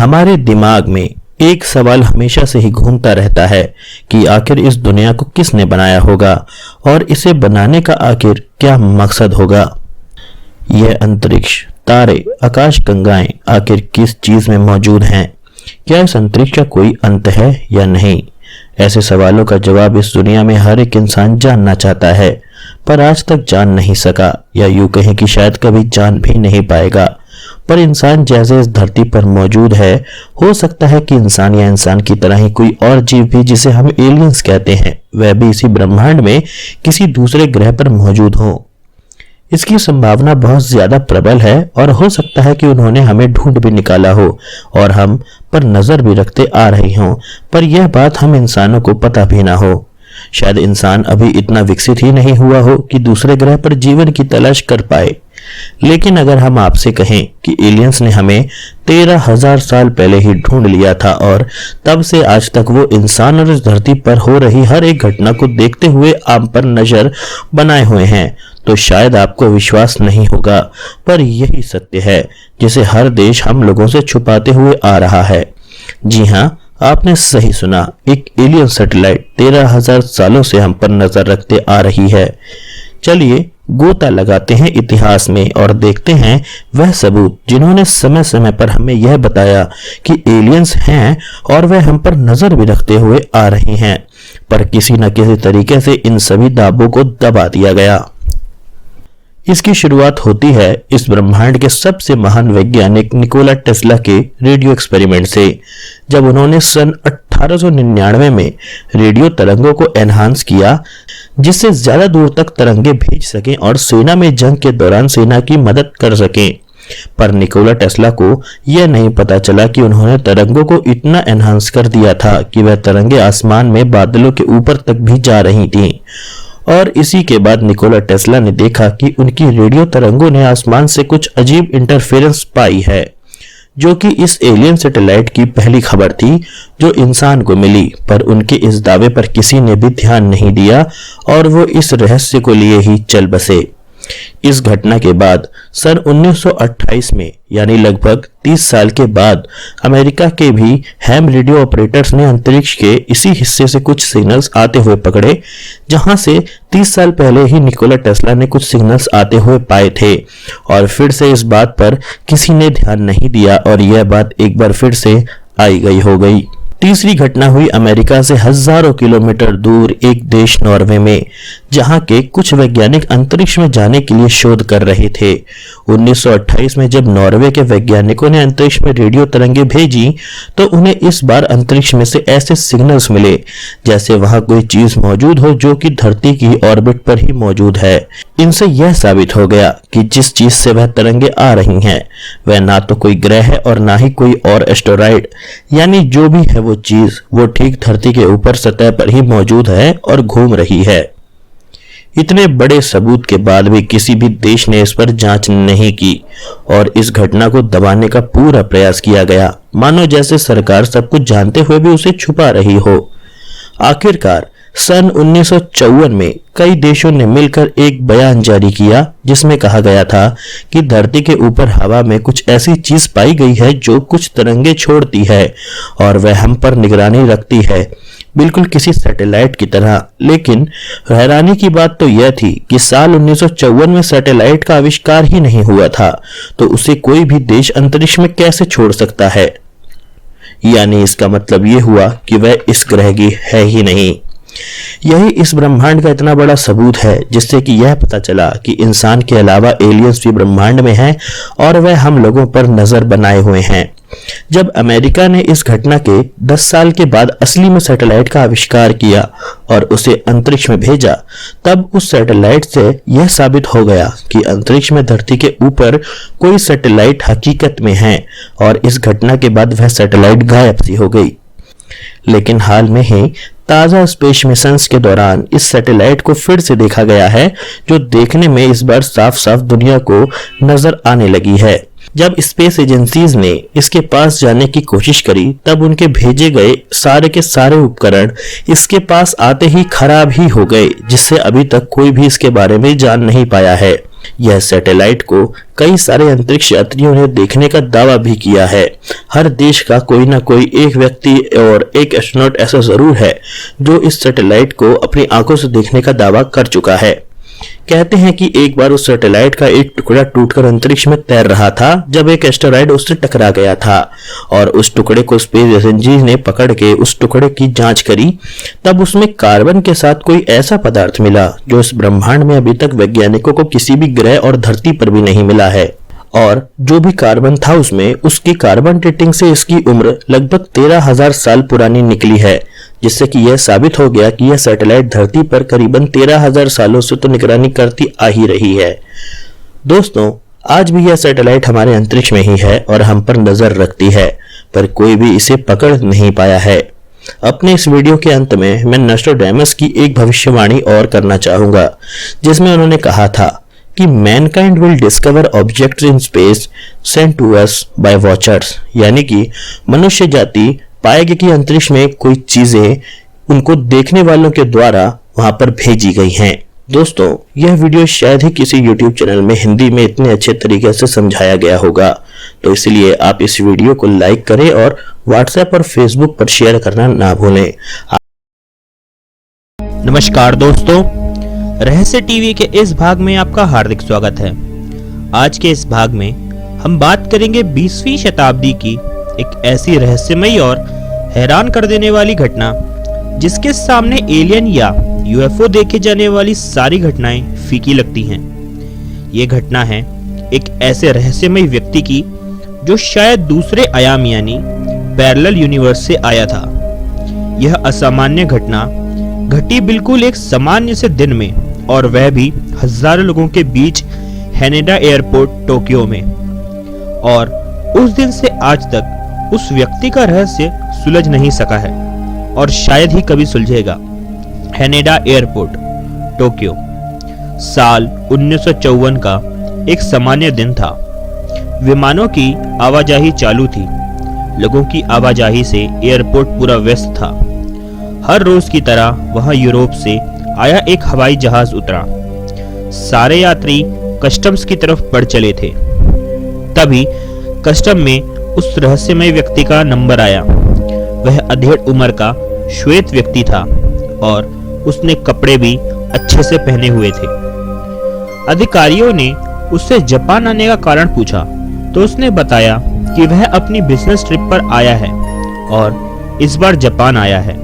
हमारे दिमाग में एक सवाल हमेशा से ही घूमता रहता है कि आखिर इस दुनिया को किसने बनाया होगा और इसे बनाने का आखिर क्या मकसद होगा। यह अंतरिक्ष, तारे, आकाश गंगाएं आखिर किस चीज में मौजूद हैं? क्या इस अंतरिक्ष का कोई अंत है या नहीं? ऐसे सवालों का जवाब इस दुनिया में हर एक इंसान जानना चाहता है, पर आज तक जान नहीं सका, या यूं कहें कि शायद कभी जान भी नहीं पाएगा। पर इंसान जैसे इस धरती पर मौजूद है, हो सकता है कि इंसान या इंसान की तरह ही कोई और जीव भी, जिसे हम एलियंस कहते हैं, वह भी इसी ब्रह्मांड में किसी दूसरे ग्रह पर मौजूद हो। इसकी संभावना बहुत ज्यादा प्रबल है और हो सकता है कि उन्होंने हमें ढूंढ भी निकाला हो और हम पर नजर भी रखते आ रहे हों, पर यह बात हम इंसानों को पता भी ना हो। शायद इंसान अभी इतना विकसित ही नहीं हुआ हो कि दूसरे ग्रह पर जीवन की तलाश कर पाए। लेकिन अगर हम आपसे कहें कि एलियंस ने हमें 13,000 साल पहले ही ढूंढ लिया था और तब से आज तक वो इंसान और इस धरती पर हो रही हर एक घटना को देखते हुए आप पर नजर बनाए हुए हैं, तो शायद आपको विश्वास नहीं होगा। पर यही सत्य है जिसे हर देश हम लोगों से छुपाते हुए आ रहा है। जी हाँ, आपने सही सुना, एक एलियन सैटेलाइट 13,000 सालों से हम पर नजर रखते आ रही है। चलिए गोता लगाते हैं इतिहास में और देखते हैं वह सबूत जिन्होंने समय समय पर हमें यह बताया कि एलियंस हैं और वह हम पर नजर भी रखते हुए आ रहे हैं, पर किसी न किसी तरीके से इन सभी दावों को दबा दिया गया। इसकी शुरुआत होती है इस ब्रह्मांड के सबसे महान वैज्ञानिक निकोला टेस्ला के रेडियो एक्सपेरिमेंट से, जब उन्होंने सन 1899 में रेडियो तरंगों को एनहांस किया जिससे ज्यादा दूर तक तरंगे भेज सकें और सेना में जंग के दौरान सेना की मदद कर सकें। पर निकोला टेस्ला को यह नहीं पता चला कि उन्होंने तरंगों को इतना एनहांस कर दिया था कि वह तरंगे आसमान में बादलों के ऊपर तक भी जा रही थीं। और इसी के बाद निकोला टेस्ला ने देखा कि उनकी रेडियो तरंगों ने आसमान से कुछ अजीब इंटरफेरेंस पाई है, जो कि इस एलियन सैटेलाइट की पहली खबर थी जो इंसान को मिली। पर उनके इस दावे पर किसी ने भी ध्यान नहीं दिया और वो इस रहस्य को लिए ही चल बसे। इस घटना के बाद सन 1928 में, यानी लगभग 30 साल के बाद, अमेरिका के भी हैम रेडियो ऑपरेटर्स ने अंतरिक्ष के इसी हिस्से से कुछ सिग्नल्स आते हुए पकड़े जहां से 30 साल पहले ही निकोला टेस्ला ने कुछ सिग्नल्स आते हुए पाए थे। और फिर से इस बात पर किसी ने ध्यान नहीं दिया और यह बात एक बार फिर से आई गई हो गई। तीसरी घटना हुई अमेरिका से हजारों किलोमीटर दूर एक देश नॉर्वे में, जहां के कुछ वैज्ञानिक अंतरिक्ष में जाने के लिए शोध कर रहे थे। 1928 में जब नॉर्वे के वैज्ञानिकों ने अंतरिक्ष में रेडियो तरंगे भेजी तो उन्हें इस बार अंतरिक्ष में से ऐसे सिग्नल्स मिले जैसे वहां कोई चीज मौजूद हो जो कि धरती की ऑर्बिट पर ही मौजूद है। इनसे यह साबित हो गया कि जिस चीज से वह तरंगे आ रही हैं वह ना तो कोई ग्रह है और ना ही कोई और एस्टेरॉइड, यानी जो भी है वो चीज वो ठीक धरती के ऊपर सतह पर ही मौजूद है और घूम रही है। इतने बड़े सबूत के बाद भी किसी भी देश ने इस पर जांच नहीं की और इस घटना को दबाने का पूरा प्रयास किया गया, मानो जैसे सरकार सब कुछ जानते हुए भी उसे छुपा रही हो। आखिरकार सन 1954 में कई देशों ने मिलकर एक बयान जारी किया जिसमें कहा गया था कि धरती के ऊपर हवा में कुछ ऐसी चीज पाई गई है जो कुछ तरंगे छोड़ती है और वह हम पर निगरानी रखती है, बिल्कुल किसी सैटेलाइट की तरह। लेकिन हैरानी की बात तो यह थी कि साल 1954 में सैटेलाइट का आविष्कार ही नहीं हुआ था, तो उसे कोई भी देश अंतरिक्ष में कैसे छोड़ सकता है? यानी इसका मतलब यह हुआ कि वह इस ग्रह की है ही नहीं। यही इस ब्रह्मांड का इतना बड़ा सबूत है जिससे कि यह पता चला कि इंसान के अलावा एलियंस भी ब्रह्मांड में हैं और वह हम लोगों पर नजर बनाए हुए हैं। जब अमेरिका ने इस घटना के 10 साल के बाद असली में सैटेलाइट का आविष्कार किया और उसे अंतरिक्ष में भेजा, तब उस सैटेलाइट से यह साबित हो गया कि अंतरिक्ष में धरती के ऊपर कोई सैटेलाइट हकीकत में है और इस घटना के बाद वह सैटेलाइट गायब सी हो गई। लेकिन हाल में ही ताजा स्पेस मिशंस के दौरान इस सैटेलाइट को फिर से देखा गया है, जो देखने में इस बार साफ साफ दुनिया को नजर आने लगी है। जब स्पेस एजेंसीज ने इसके पास जाने की कोशिश करी तब उनके भेजे गए सारे के सारे उपकरण इसके पास आते ही खराब ही हो गए, जिससे अभी तक कोई भी इसके बारे में जान नहीं पाया है। यह सैटेलाइट को कई सारे अंतरिक्ष यात्रियों ने देखने का दावा भी किया है। हर देश का कोई ना कोई एक व्यक्ति और एक एस्ट्रोनॉट ऐसा जरूर है जो इस सैटेलाइट को अपनी आंखों से देखने का दावा कर चुका है। कहते हैं कि एक बार उस सैटेलाइट का एक टुकड़ा टूटकर अंतरिक्ष में तैर रहा था जब एक एस्टेरॉयड उससे टकरा गया था और उस टुकड़े को स्पेस एजेंसी ने पकड़ के उस टुकड़े की जांच करी। तब उसमें कार्बन के साथ कोई ऐसा पदार्थ मिला जो इस ब्रह्मांड में अभी तक वैज्ञानिकों को किसी भी ग्रह और धरती पर भी नहीं मिला है। और जो भी कार्बन था उसमें उसकी कार्बन डेटिंग से इसकी उम्र लगभग 13,000 साल पुरानी निकली है, जिससे कि यह साबित हो गया कि यह सैटेलाइट धरती पर करीबन 13,000 सालों से तो निगरानी करती आ ही रही है। दोस्तों, आज भी यह सैटेलाइट हमारे अंतरिक्ष में ही है और हम पर नजर रखती है, पर कोई भी इसे पकड़ नहीं पाया है। अपने इस वीडियो के अंत में मैं नोस्ट्राडामस की एक भविष्यवाणी और करना चाहूंगा, जिसमें उन्होंने कहा था कि mankind will discover objects in space sent to us by watchers, यानी कि मनुष्य जाति पाएगी कि अंतरिक्ष में कोई चीजें उनको देखने वालों के द्वारा वहां पर भेजी गई हैं। दोस्तों, यह वीडियो शायद ही किसी YouTube चैनल में हिंदी में इतने अच्छे तरीके से समझाया गया होगा, तो इसलिए आप इस वीडियो को लाइक करें और WhatsApp और Facebook पर शेयर करना ना भूलें। नमस्कार दोस्तों, रहस्य टीवी के इस भाग में आपका हार्दिक स्वागत है। आज के इस भाग में हम बात करेंगे 20वीं शताब्दी की एक ऐसी रहस्यमयी और हैरान कर देने वाली घटना जिसके सामने एलियन या यूएफओ देखे जाने वाली सारी घटनाएं फीकी लगती हैं। ये घटना है एक ऐसे रहस्यमयी व्यक्ति की जो शायद दूसरे आयाम यानी पैरेलल यूनिवर्स से आया था। यह असामान्य घटना घटी बिल्कुल एक सामान्य से दिन में, और वह भी हजारों लोगों के बीच हैनेडा एयरपोर्ट टोक्यो में। और उस दिन से आज तक उस व्यक्ति का रहस्य सुलझ नहीं सका है और शायद ही कभी सुलझेगा। हैनेडा एयरपोर्ट टोक्यो, साल 1954 का एक सामान्य दिन था। विमानों की आवाजाही चालू थी। लोगों की आवाजाही से एयरपोर्ट पूरा व्यस्त था। हर रोज की तरह वहां यूरोप से आया एक हवाई जहाज उतरा। सारे यात्री कस्टम्स की तरफ बढ़ चले थे। तभी कस्टम में उस रहस्यमय व्यक्ति का नंबर आया। वह अधेड़ उम्र का श्वेत व्यक्ति था और उसने कपड़े भी अच्छे से पहने हुए थे। अधिकारियों ने उससे जापान आने का कारण पूछा तो उसने बताया कि वह अपनी बिजनेस ट्रिप पर आया है और इस बार जापान आया है।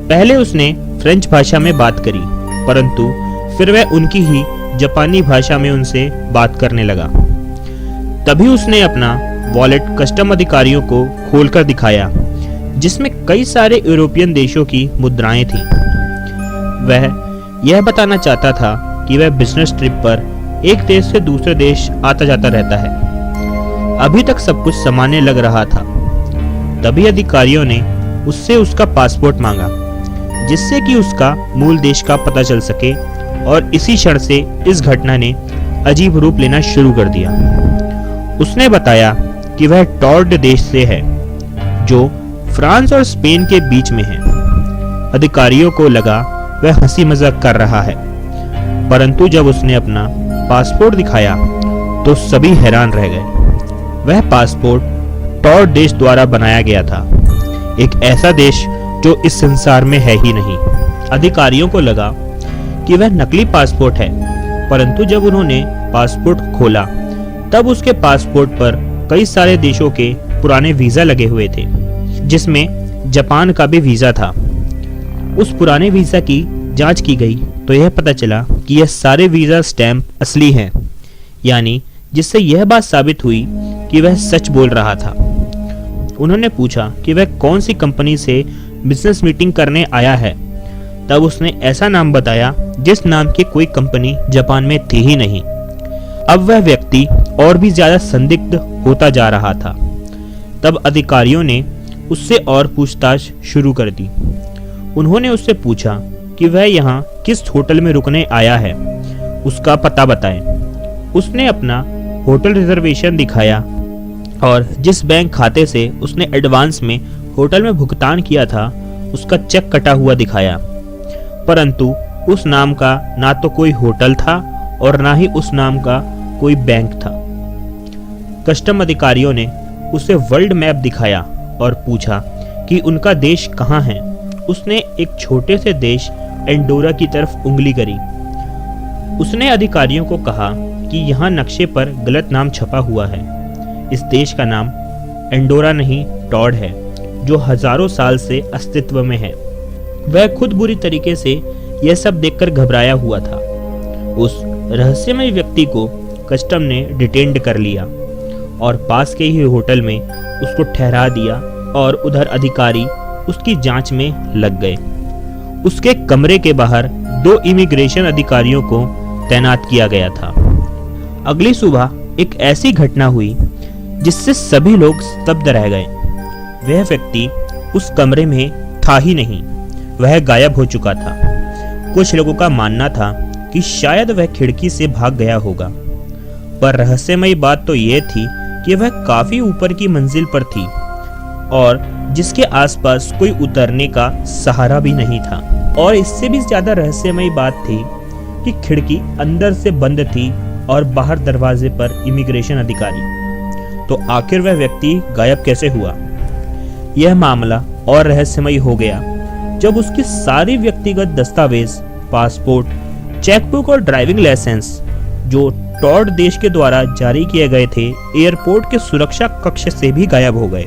पहले उसने फ्रेंच भाषा में बात करी, परंतु फिर वह उनकी ही जापानी भाषा में उनसे बात करने लगा। तभी उसने अपना वॉलेट कस्टम अधिकारियों को खोलकर दिखाया, जिसमें कई सारे यूरोपियन देशों की मुद्राएं थीं। वह यह बताना चाहता था कि वह बिजनेस ट्रिप पर एक देश से दूसरे देश आता जाता रहता है। अभी तक सब कुछ सामान्य लग रहा था। तभी अधिकारियों ने उससे उसका पासपोर्ट मांगा, जिससे कि उसका मूल देश का पता चल सके, और इसी क्षण से इस घटना ने अजीब रूप लेना शुरू कर दिया। उसने बताया कि वह टॉर्ड देश से है, जो फ्रांस और स्पेन के बीच में है। अधिकारियों को लगा वह हंसी मजाक कर रहा है, परंतु जब उसने अपना पासपोर्ट दिखाया तो सभी हैरान रह गए। वह पासपोर्ट टॉर्ड देश द्वारा बनाया गया था, एक ऐसा देश जो इस संसार में है ही नहीं। अधिकारियों को लगा कि वह नकली पासपोर्ट है, परंतु जब उन्होंने पासपोर्ट खोला तब उसके पासपोर्ट पर कई सारे देशों के पुराने वीजा लगे हुए थे, जिसमें जापान का भी वीजा था। उस पुराने वीजा की जांच की गई तो यह पता चला कि यह सारे वीजा स्टैंप असली हैं, यानी जिससे यह बात साबित हुई कि वह सच बोल रहा था। उन्होंने पूछा कि वह कौन सी कंपनी से बिजनेस मीटिंग करने आया है। तब उसने ऐसा नाम बताया जिस नाम की कोई कंपनी जापान में थी ही नहीं। अब वह व्यक्ति और भी ज्यादा संदिग्ध होता जा रहा था। तब अधिकारियों ने उससे और पूछताछ शुरू कर दी। उन्होंने उससे पूछा कि वह यहाँ किस होटल में रुकने आया है, उसका पता बताएं। उसने अपना होटल रिजर्वेशन दिखाया और जिस बैंक खाते से उसने एडवांस में होटल में भुगतान किया था उसका चेक कटा हुआ दिखाया, परंतु उस नाम का ना तो कोई होटल था और ना ही उस नाम का कोई बैंक था। कस्टम अधिकारियों ने उसे वर्ल्ड मैप दिखाया और पूछा कि उनका देश कहाँ है। उसने एक छोटे से देश एंडोरा की तरफ उंगली करी। उसने अधिकारियों को कहा कि यहाँ नक्शे पर गलत नाम छपा हुआ है। इस देश का नाम एंडोरा नहीं टॉड है, जो हजारों साल से अस्तित्व में है। वह खुद बुरी तरीके से यह सब देखकर घबराया हुआ था। उस रहस्यमय व्यक्ति को कस्टम ने डिटेन्ड कर लिया और पास के ही होटल में उसको ठहरा दिया और उधर अधिकारी उसकी जांच में लग गए। उसके कमरे के बाहर 2 इमिग्रेशन अधिकारियों को तैनात किया गया था। अगली सुबह एक ऐसी घटना हुई जिससे सभी लोग स्तब्ध रह गए। वह व्यक्ति उस कमरे में था ही नहीं, वह गायब हो चुका था। कुछ लोगों का मानना था कि शायद वह खिड़की से भाग गया होगा, पर रहस्यमयी बात तो यह थी कि वह काफी ऊपर की मंजिल पर थी और जिसके आसपास कोई उतरने का सहारा भी नहीं था। और इससे भी ज्यादा रहस्यमयी बात थी कि खिड़की अंदर से बंद थी और बाहर दरवाजे पर इमिग्रेशन अधिकारी। तो आखिर वह व्यक्ति गायब कैसे हुआ? यह मामला और रहस्यमयी हो गया जब उसकी सारी व्यक्तिगत दस्तावेज, पासपोर्ट, चेकबुक और ड्राइविंग लाइसेंस, जो टॉड देश के द्वारा जारी किए गए थे, एयरपोर्ट के सुरक्षा कक्ष से भी गायब हो गए।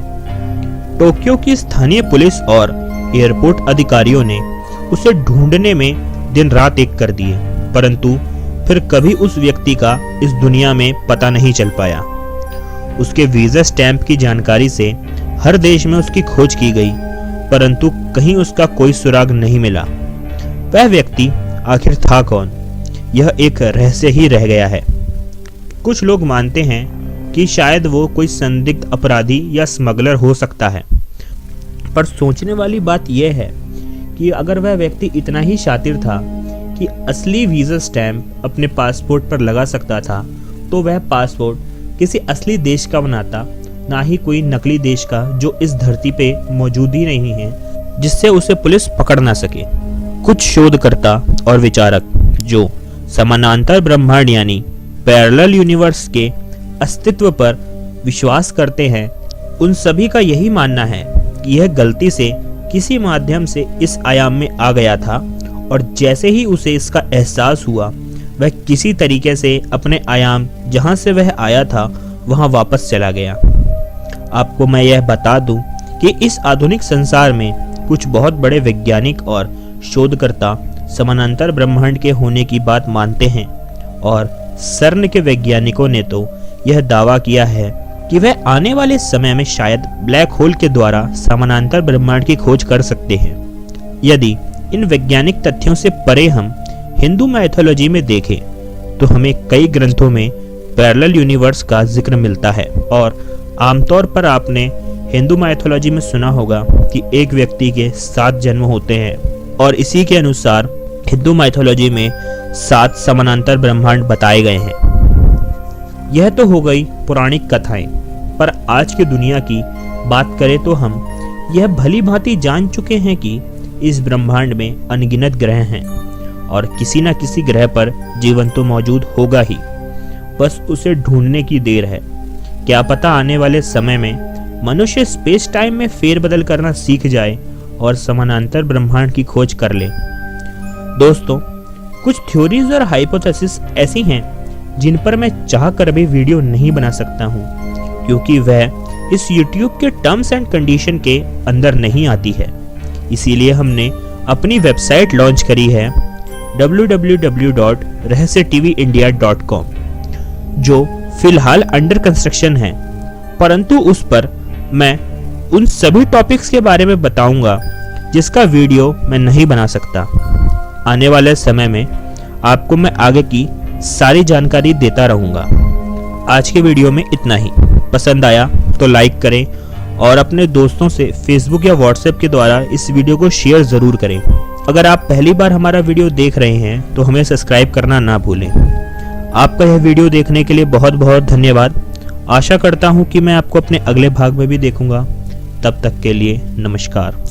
टोक्यो की स्थानीय पुलिस और एयरपोर्ट अधिकारियों ने उसे ढूंढने में दिन रात एक कर दिए, परंतु फिर कभी उस व्यक्ति का इस दुनिया में पता नहीं चल पाया। उसके वीजा स्टैंप की जानकारी से हर देश में उसकी खोज की गई, परंतु कहीं उसका कोई सुराग नहीं मिला। वह व्यक्ति आखिर था कौन? यह एक रहस्य ही रह गया है। कुछ लोग मानते हैं कि शायद वो कोई संदिग्ध अपराधी या स्मगलर हो सकता है, पर सोचने वाली बात यह है कि अगर वह व्यक्ति इतना ही शातिर था कि असली वीजा स्टैंप अपने पासपोर्ट पर लगा सकता था, तो वह पासपोर्ट किसी असली देश का बनाता, ना ही कोई नकली देश का जो इस धरती पे मौजूद ही नहीं है, जिससे उसे पुलिस पकड़ ना सके। कुछ शोधकर्ता और विचारक जो समानांतर ब्रह्मांड यानी पैरेलल यूनिवर्स के अस्तित्व पर विश्वास करते हैं, उन सभी का यही मानना है कि यह गलती से किसी माध्यम से इस आयाम में आ गया था और जैसे ही उसे इसका एहसास हुआ, वह किसी तरीके से अपने आयाम जहां से वह आया था वहां वापस चला गया। आपको मैं यह बता दूं कि इस आधुनिक संसार में कुछ बहुत बड़े वैज्ञानिक और शोधकर्ता समानांतर ब्रह्मांड के होने की बात मानते हैं और सर्न के वैज्ञानिकों ने तो यह दावा किया है कि वह आने वाले समय में शायद ब्लैक होल के द्वारा समानांतर ब्रह्मांड की खोज कर सकते हैं। यदि इन वैज्ञानिक तथ्यों से परे हम हिंदू माइथोलॉजी में देखें तो हमें कई ग्रंथों में पैरेलल यूनिवर्स का जिक्र मिलता है और आमतौर पर आपने हिंदू माइथोलॉजी में सुना होगा कि एक व्यक्ति के 7 जन्म होते हैं और इसी के अनुसार हिंदू माइथोलॉजी में 7 समानांतर ब्रह्मांड बताए गए हैं। यह तो हो गई पौराणिक कथाएं, पर आज की दुनिया की बात करें तो हम यह भली भांति जान चुके हैं कि इस ब्रह्मांड में अनगिनत ग्रह हैं और किसी न किसी ग्रह पर जीवन तो मौजूद होगा ही, बस उसे ढूंढने की देर है। क्या पता आने वाले समय में मनुष्य स्पेस टाइम में फेरबदल करना सीख जाए और समानांतर ब्रह्मांड की खोज कर ले। दोस्तों, कुछ थ्योरीज और हाइपोथेसिस ऐसी हैं जिन पर मैं चाह कर भी वीडियो नहीं बना सकता हूँ, क्योंकि वह इस YouTube के टर्म्स एंड कंडीशन के अंदर नहीं आती है। इसीलिए हमने अपनी वेबसाइट लॉन्च करी है www.rahsyatvindia.com, जो फिलहाल अंडर कंस्ट्रक्शन है, परंतु उस पर मैं उन सभी टॉपिक्स के बारे में बताऊंगा जिसका वीडियो मैं नहीं बना सकता। आने वाले समय में आपको मैं आगे की सारी जानकारी देता रहूंगा। आज के वीडियो में इतना ही। पसंद आया तो लाइक करें और अपने दोस्तों से फेसबुक या व्हाट्सएप के द्वारा इस वीडियो को शेयर ज़रूर करें। अगर आप पहली बार हमारा वीडियो देख रहे हैं तो हमें सब्सक्राइब करना ना भूलें। आपका यह वीडियो देखने के लिए बहुत बहुत धन्यवाद। आशा करता हूँ कि मैं आपको अपने अगले भाग में भी देखूंगा। तब तक के लिए नमस्कार।